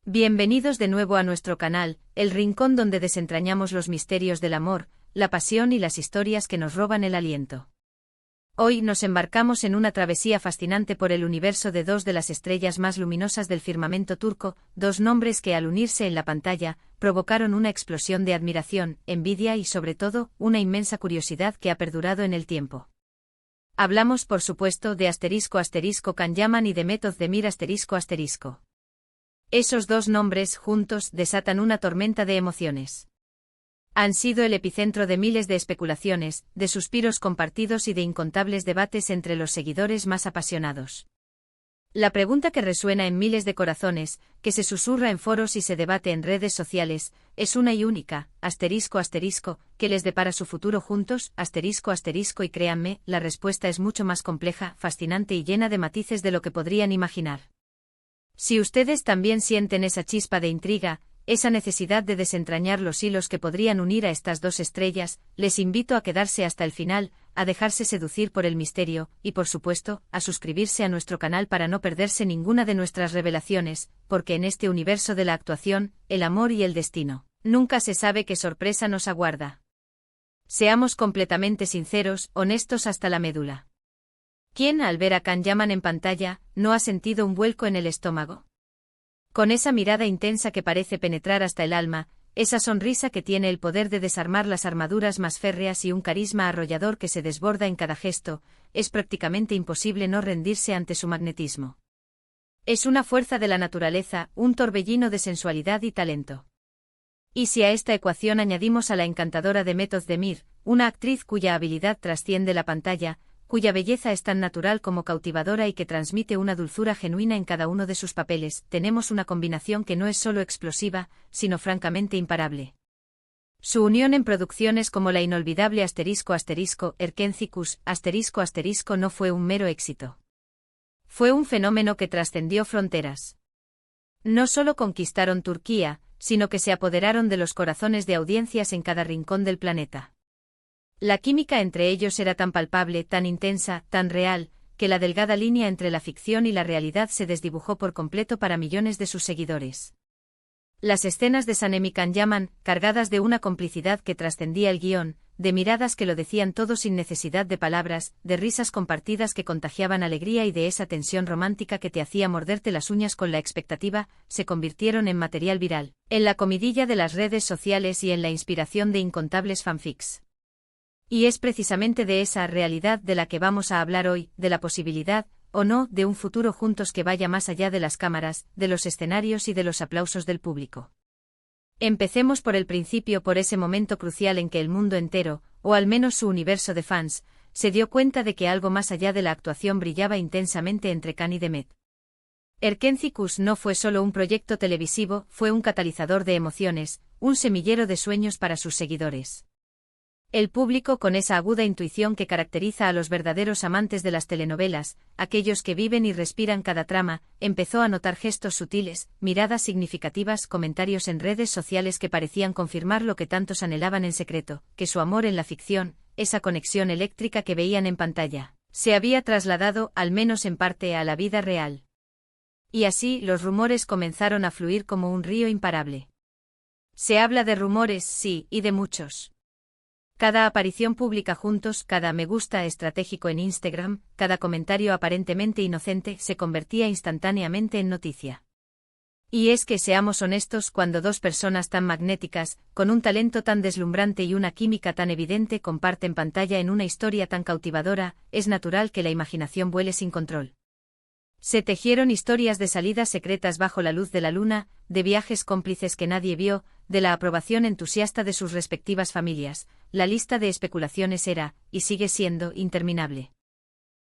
Bienvenidos de nuevo a nuestro canal, el rincón donde desentrañamos los misterios del amor, la pasión y las historias que nos roban el aliento. Hoy nos embarcamos en una travesía fascinante por el universo de dos de las estrellas más luminosas del firmamento turco, dos nombres que al unirse en la pantalla, provocaron una explosión de admiración, envidia y sobre todo, una inmensa curiosidad que ha perdurado en el tiempo. Hablamos por supuesto de *** Can y de Mehmet Özdemir ***. Esos dos nombres juntos desatan una tormenta de emociones. Han sido el epicentro de miles de especulaciones, de suspiros compartidos y de incontables debates entre los seguidores más apasionados. La pregunta que resuena en miles de corazones, que se susurra en foros y se debate en redes sociales, es una y única, ***, ¿qué les depara su futuro juntos? ***, y créanme, la respuesta es mucho más compleja, fascinante y llena de matices de lo que podrían imaginar. Si ustedes también sienten esa chispa de intriga, esa necesidad de desentrañar los hilos que podrían unir a estas dos estrellas, les invito a quedarse hasta el final, a dejarse seducir por el misterio, y por supuesto, a suscribirse a nuestro canal para no perderse ninguna de nuestras revelaciones, porque en este universo de la actuación, el amor y el destino, nunca se sabe qué sorpresa nos aguarda. Seamos completamente sinceros, honestos hasta la médula. ¿Quién al ver a Can Yaman en pantalla, no ha sentido un vuelco en el estómago? Con esa mirada intensa que parece penetrar hasta el alma, esa sonrisa que tiene el poder de desarmar las armaduras más férreas y un carisma arrollador que se desborda en cada gesto, es prácticamente imposible no rendirse ante su magnetismo. Es una fuerza de la naturaleza, un torbellino de sensualidad y talento. Y si a esta ecuación añadimos a la encantadora Demet Özdemir, una actriz cuya habilidad trasciende la pantalla, cuya belleza es tan natural como cautivadora y que transmite una dulzura genuina en cada uno de sus papeles, tenemos una combinación que no es solo explosiva, sino francamente imparable. Su unión en producciones como la inolvidable Erkencikus ***, no fue un mero éxito. Fue un fenómeno que trascendió fronteras. No solo conquistaron Turquía, sino que se apoderaron de los corazones de audiencias en cada rincón del planeta. La química entre ellos era tan palpable, tan intensa, tan real, que la delgada línea entre la ficción y la realidad se desdibujó por completo para millones de sus seguidores. Las escenas de Sanem y Can Yaman, cargadas de una complicidad que trascendía el guión, de miradas que lo decían todo sin necesidad de palabras, de risas compartidas que contagiaban alegría y de esa tensión romántica que te hacía morderte las uñas con la expectativa, se convirtieron en material viral, en la comidilla de las redes sociales y en la inspiración de incontables fanfics. Y es precisamente de esa realidad de la que vamos a hablar hoy, de la posibilidad, o no, de un futuro juntos que vaya más allá de las cámaras, de los escenarios y de los aplausos del público. Empecemos por el principio, por ese momento crucial en que el mundo entero, o al menos su universo de fans, se dio cuenta de que algo más allá de la actuación brillaba intensamente entre Can y Demet. Erkencikus no fue solo un proyecto televisivo, fue un catalizador de emociones, un semillero de sueños para sus seguidores. El público, con esa aguda intuición que caracteriza a los verdaderos amantes de las telenovelas, aquellos que viven y respiran cada trama, empezó a notar gestos sutiles, miradas significativas, comentarios en redes sociales que parecían confirmar lo que tantos anhelaban en secreto, que su amor en la ficción, esa conexión eléctrica que veían en pantalla, se había trasladado, al menos en parte, a la vida real. Y así, los rumores comenzaron a fluir como un río imparable. Se habla de rumores, sí, y de muchos. Cada aparición pública juntos, cada me gusta estratégico en Instagram, cada comentario aparentemente inocente se convertía instantáneamente en noticia. Y es que seamos honestos, cuando dos personas tan magnéticas, con un talento tan deslumbrante y una química tan evidente comparten pantalla en una historia tan cautivadora, es natural que la imaginación vuele sin control. Se tejieron historias de salidas secretas bajo la luz de la luna, de viajes cómplices que nadie vio, de la aprobación entusiasta de sus respectivas familias. La lista de especulaciones era, y sigue siendo, interminable.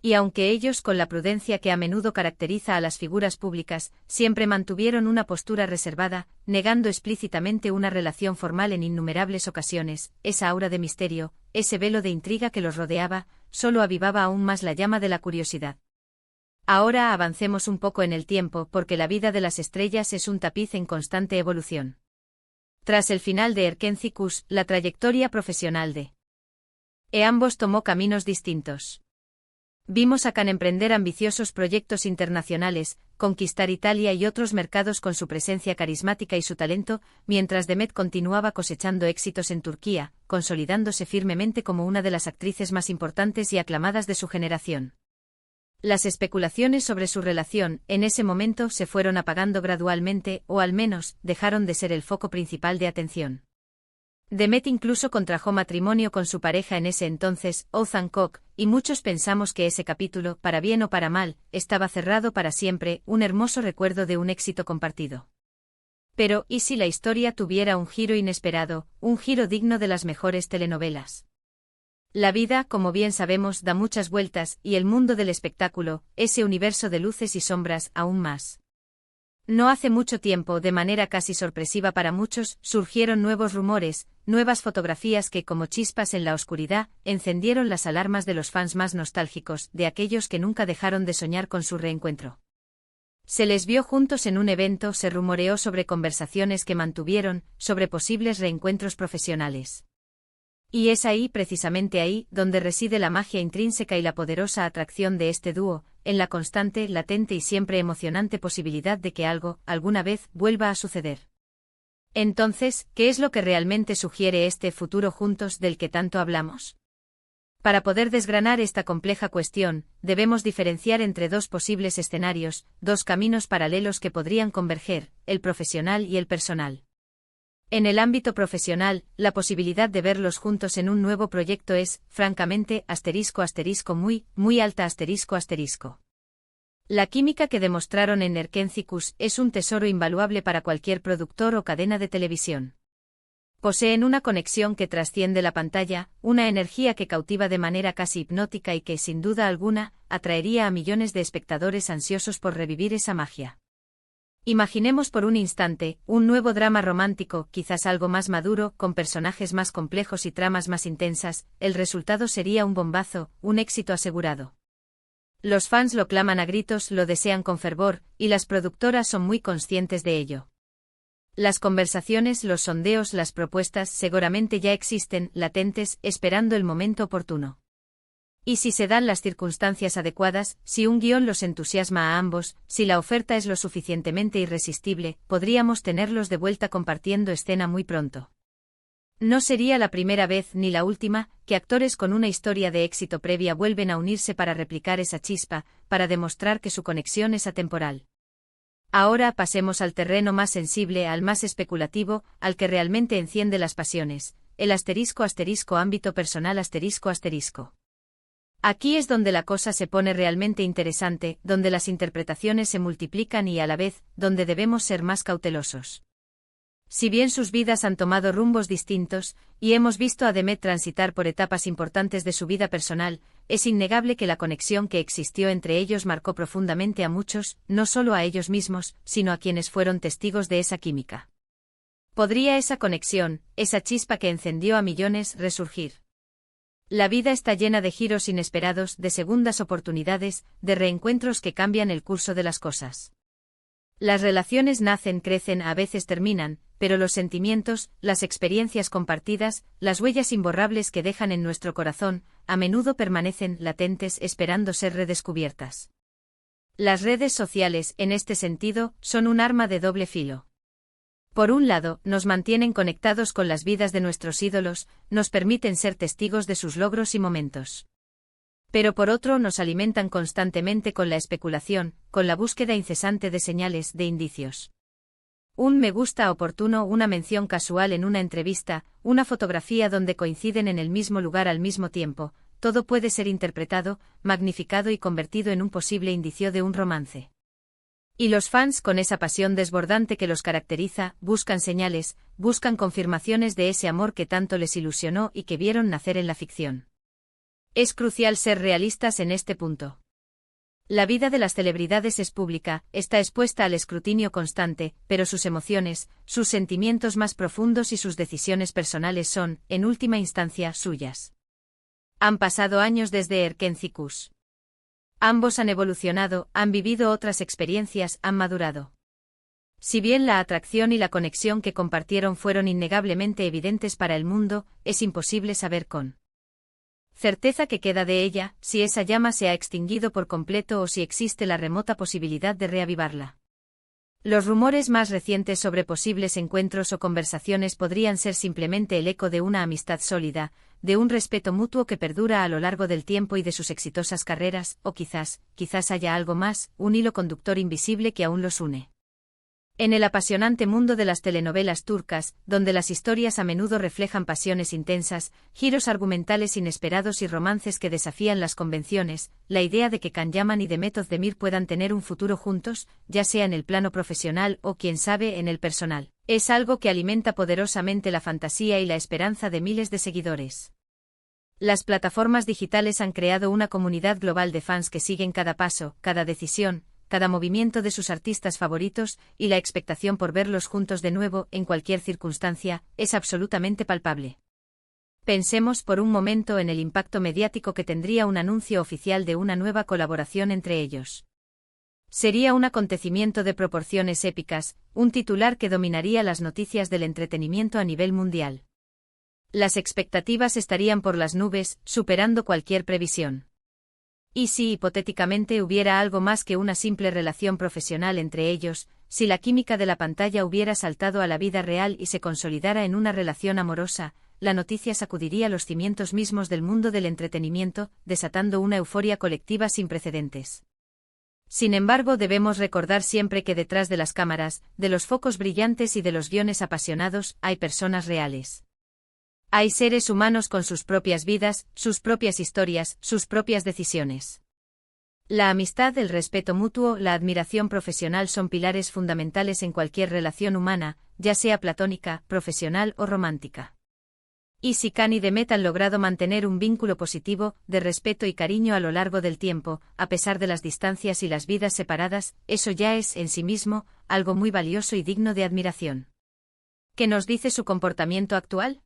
Y aunque ellos, con la prudencia que a menudo caracteriza a las figuras públicas, siempre mantuvieron una postura reservada, negando explícitamente una relación formal en innumerables ocasiones, esa aura de misterio, ese velo de intriga que los rodeaba, solo avivaba aún más la llama de la curiosidad. Ahora avancemos un poco en el tiempo, porque la vida de las estrellas es un tapiz en constante evolución. Tras el final de Erkencikus, la trayectoria profesional de ambos tomó caminos distintos. Vimos a Khan emprender ambiciosos proyectos internacionales, conquistar Italia y otros mercados con su presencia carismática y su talento, mientras Demet continuaba cosechando éxitos en Turquía, consolidándose firmemente como una de las actrices más importantes y aclamadas de su generación. Las especulaciones sobre su relación, en ese momento, se fueron apagando gradualmente, o al menos, dejaron de ser el foco principal de atención. Demet incluso contrajo matrimonio con su pareja en ese entonces, Ozan Koç, y muchos pensamos que ese capítulo, para bien o para mal, estaba cerrado para siempre, un hermoso recuerdo de un éxito compartido. Pero, ¿y si la historia tuviera un giro inesperado, un giro digno de las mejores telenovelas? La vida, como bien sabemos, da muchas vueltas, y el mundo del espectáculo, ese universo de luces y sombras, aún más. No hace mucho tiempo, de manera casi sorpresiva para muchos, surgieron nuevos rumores, nuevas fotografías que, como chispas en la oscuridad, encendieron las alarmas de los fans más nostálgicos, de aquellos que nunca dejaron de soñar con su reencuentro. Se les vio juntos en un evento, se rumoreó sobre conversaciones que mantuvieron, sobre posibles reencuentros profesionales. Y es ahí, precisamente ahí, donde reside la magia intrínseca y la poderosa atracción de este dúo, en la constante, latente y siempre emocionante posibilidad de que algo, alguna vez, vuelva a suceder. Entonces, ¿qué es lo que realmente sugiere este futuro juntos del que tanto hablamos? Para poder desgranar esta compleja cuestión, debemos diferenciar entre dos posibles escenarios, dos caminos paralelos que podrían converger, el profesional y el personal. En el ámbito profesional, la posibilidad de verlos juntos en un nuevo proyecto es, francamente, muy alta . La química que demostraron en Erkenci es un tesoro invaluable para cualquier productor o cadena de televisión. Poseen una conexión que trasciende la pantalla, una energía que cautiva de manera casi hipnótica y que, sin duda alguna, atraería a millones de espectadores ansiosos por revivir esa magia. Imaginemos por un instante, un nuevo drama romántico, quizás algo más maduro, con personajes más complejos y tramas más intensas, el resultado sería un bombazo, un éxito asegurado. Los fans lo claman a gritos, lo desean con fervor, y las productoras son muy conscientes de ello. Las conversaciones, los sondeos, las propuestas seguramente ya existen, latentes, esperando el momento oportuno. Y si se dan las circunstancias adecuadas, si un guión los entusiasma a ambos, si la oferta es lo suficientemente irresistible, podríamos tenerlos de vuelta compartiendo escena muy pronto. No sería la primera vez ni la última que actores con una historia de éxito previa vuelven a unirse para replicar esa chispa, para demostrar que su conexión es atemporal. Ahora pasemos al terreno más sensible, al más especulativo, al que realmente enciende las pasiones, el ámbito personal . Aquí es donde la cosa se pone realmente interesante, donde las interpretaciones se multiplican y a la vez, donde debemos ser más cautelosos. Si bien sus vidas han tomado rumbos distintos, y hemos visto a Demet transitar por etapas importantes de su vida personal, es innegable que la conexión que existió entre ellos marcó profundamente a muchos, no solo a ellos mismos, sino a quienes fueron testigos de esa química. ¿Podría esa conexión, esa chispa que encendió a millones, resurgir? La vida está llena de giros inesperados, de segundas oportunidades, de reencuentros que cambian el curso de las cosas. Las relaciones nacen, crecen, a veces terminan, pero los sentimientos, las experiencias compartidas, las huellas imborrables que dejan en nuestro corazón, a menudo permanecen latentes esperando ser redescubiertas. Las redes sociales, en este sentido, son un arma de doble filo. Por un lado, nos mantienen conectados con las vidas de nuestros ídolos, nos permiten ser testigos de sus logros y momentos. Pero por otro, nos alimentan constantemente con la especulación, con la búsqueda incesante de señales, de indicios. Un me gusta oportuno, una mención casual en una entrevista, una fotografía donde coinciden en el mismo lugar al mismo tiempo, todo puede ser interpretado, magnificado y convertido en un posible indicio de un romance. Y los fans, con esa pasión desbordante que los caracteriza, buscan señales, buscan confirmaciones de ese amor que tanto les ilusionó y que vieron nacer en la ficción. Es crucial ser realistas en este punto. La vida de las celebridades es pública, está expuesta al escrutinio constante, pero sus emociones, sus sentimientos más profundos y sus decisiones personales son, en última instancia, suyas. Han pasado años desde Erkenci. Ambos han evolucionado, han vivido otras experiencias, han madurado. Si bien la atracción y la conexión que compartieron fueron innegablemente evidentes para el mundo, es imposible saber con Certeza que queda de ella, si esa llama se ha extinguido por completo o si existe la remota posibilidad de reavivarla. Los rumores más recientes sobre posibles encuentros o conversaciones podrían ser simplemente el eco de una amistad sólida, de un respeto mutuo que perdura a lo largo del tiempo y de sus exitosas carreras, o quizás haya algo más, un hilo conductor invisible que aún los une. En el apasionante mundo de las telenovelas turcas, donde las historias a menudo reflejan pasiones intensas, giros argumentales inesperados y romances que desafían las convenciones, la idea de que Can Yaman y Demet Özdemir puedan tener un futuro juntos, ya sea en el plano profesional o quién sabe en el personal, es algo que alimenta poderosamente la fantasía y la esperanza de miles de seguidores. Las plataformas digitales han creado una comunidad global de fans que siguen cada paso, cada decisión, cada movimiento de sus artistas favoritos, y la expectación por verlos juntos de nuevo, en cualquier circunstancia, es absolutamente palpable. Pensemos por un momento en el impacto mediático que tendría un anuncio oficial de una nueva colaboración entre ellos. Sería un acontecimiento de proporciones épicas, un titular que dominaría las noticias del entretenimiento a nivel mundial. Las expectativas estarían por las nubes, superando cualquier previsión. ¿Y si hipotéticamente hubiera algo más que una simple relación profesional entre ellos, si la química de la pantalla hubiera saltado a la vida real y se consolidara en una relación amorosa, la noticia sacudiría los cimientos mismos del mundo del entretenimiento, desatando una euforia colectiva sin precedentes. Sin embargo, debemos recordar siempre que detrás de las cámaras, de los focos brillantes y de los guiones apasionados, hay personas reales. Hay seres humanos con sus propias vidas, sus propias historias, sus propias decisiones. La amistad, el respeto mutuo, la admiración profesional son pilares fundamentales en cualquier relación humana, ya sea platónica, profesional o romántica. Y si Can y Demet han logrado mantener un vínculo positivo, de respeto y cariño a lo largo del tiempo, a pesar de las distancias y las vidas separadas, eso ya es, en sí mismo, algo muy valioso y digno de admiración. ¿Qué nos dice su comportamiento actual?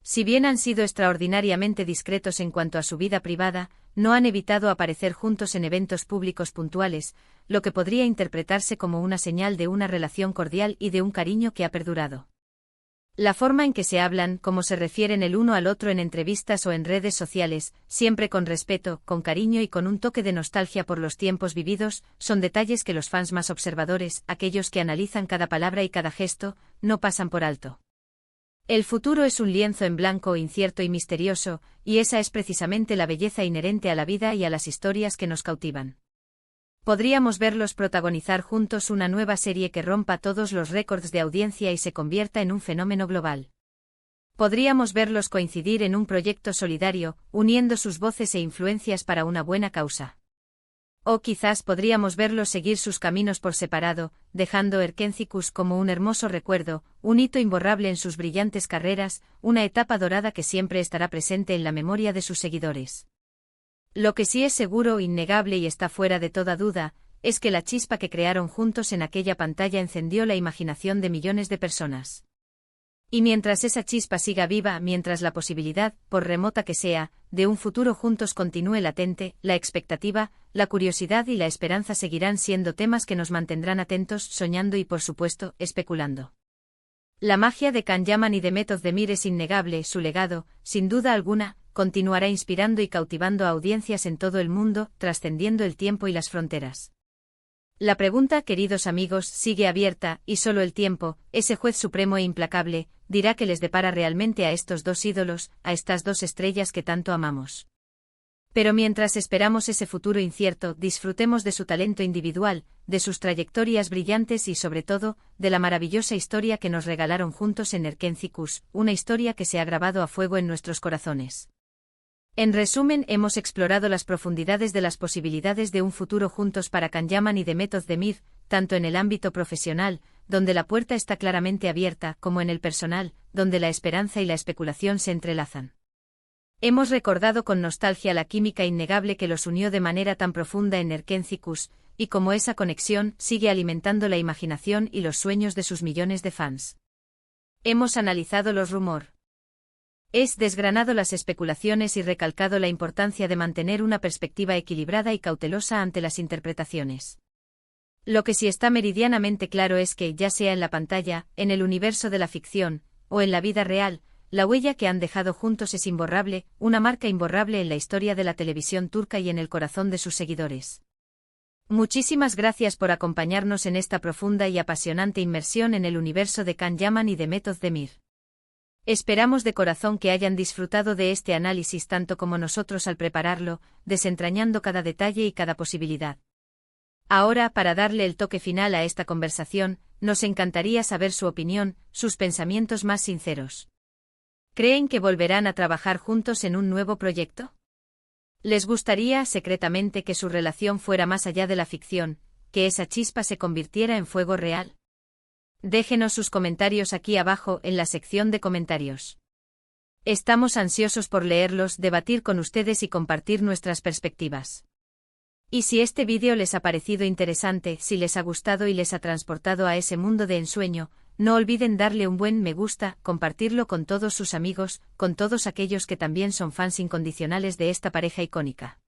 Si bien han sido extraordinariamente discretos en cuanto a su vida privada, no han evitado aparecer juntos en eventos públicos puntuales, lo que podría interpretarse como una señal de una relación cordial y de un cariño que ha perdurado. La forma en que se hablan, cómo se refieren el uno al otro en entrevistas o en redes sociales, siempre con respeto, con cariño y con un toque de nostalgia por los tiempos vividos, son detalles que los fans más observadores, aquellos que analizan cada palabra y cada gesto, no pasan por alto. El futuro es un lienzo en blanco incierto y misterioso, y esa es precisamente la belleza inherente a la vida y a las historias que nos cautivan. Podríamos verlos protagonizar juntos una nueva serie que rompa todos los récords de audiencia y se convierta en un fenómeno global. Podríamos verlos coincidir en un proyecto solidario, uniendo sus voces e influencias para una buena causa. O quizás podríamos verlos seguir sus caminos por separado, dejando Erkencikus como un hermoso recuerdo, un hito imborrable en sus brillantes carreras, una etapa dorada que siempre estará presente en la memoria de sus seguidores. Lo que sí es seguro, innegable y está fuera de toda duda, es que la chispa que crearon juntos en aquella pantalla encendió la imaginación de millones de personas. Y mientras esa chispa siga viva, mientras la posibilidad, por remota que sea, de un futuro juntos continúe latente, la expectativa, la curiosidad y la esperanza seguirán siendo temas que nos mantendrán atentos, soñando y por supuesto, especulando. La magia de Can Yaman y Demet Özdemir es innegable, su legado, sin duda alguna, continuará inspirando y cautivando a audiencias en todo el mundo, trascendiendo el tiempo y las fronteras. La pregunta, queridos amigos, sigue abierta, y solo el tiempo, ese juez supremo e implacable, dirá qué les depara realmente a estos dos ídolos, a estas dos estrellas que tanto amamos. Pero mientras esperamos ese futuro incierto, disfrutemos de su talento individual, de sus trayectorias brillantes y sobre todo, de la maravillosa historia que nos regalaron juntos en Erkencikus, una historia que se ha grabado a fuego en nuestros corazones. En resumen, hemos explorado las profundidades de las posibilidades de un futuro juntos para Can Yaman y Demet Özdemir, tanto en el ámbito profesional, donde la puerta está claramente abierta, como en el personal, donde la esperanza y la especulación se entrelazan. Hemos recordado con nostalgia la química innegable que los unió de manera tan profunda en Erkencikus, y cómo esa conexión sigue alimentando la imaginación y los sueños de sus millones de fans. Hemos analizado los rumores. Desgranado las especulaciones y recalcado la importancia de mantener una perspectiva equilibrada y cautelosa ante las interpretaciones. Lo que sí está meridianamente claro es que, ya sea en la pantalla, en el universo de la ficción, o en la vida real, la huella que han dejado juntos es imborrable, una marca imborrable en la historia de la televisión turca y en el corazón de sus seguidores. Muchísimas gracias por acompañarnos en esta profunda y apasionante inmersión en el universo de Can Yaman y de Mehmet Demir. Esperamos de corazón que hayan disfrutado de este análisis tanto como nosotros al prepararlo, desentrañando cada detalle y cada posibilidad. Ahora, para darle el toque final a esta conversación, nos encantaría saber su opinión, sus pensamientos más sinceros. ¿Creen que volverán a trabajar juntos en un nuevo proyecto? ¿Les gustaría, secretamente, que su relación fuera más allá de la ficción, que esa chispa se convirtiera en fuego real? Déjenos sus comentarios aquí abajo en la sección de comentarios. Estamos ansiosos por leerlos, debatir con ustedes y compartir nuestras perspectivas. Y si este vídeo les ha parecido interesante, si les ha gustado y les ha transportado a ese mundo de ensueño, no olviden darle un buen me gusta, compartirlo con todos sus amigos, con todos aquellos que también son fans incondicionales de esta pareja icónica.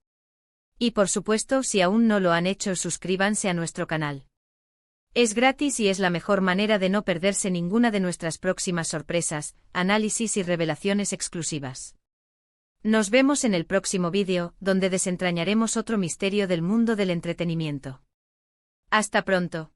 Y por supuesto, si aún no lo han hecho, suscríbanse a nuestro canal. Es gratis y es la mejor manera de no perderse ninguna de nuestras próximas sorpresas, análisis y revelaciones exclusivas. Nos vemos en el próximo vídeo, donde desentrañaremos otro misterio del mundo del entretenimiento. Hasta pronto.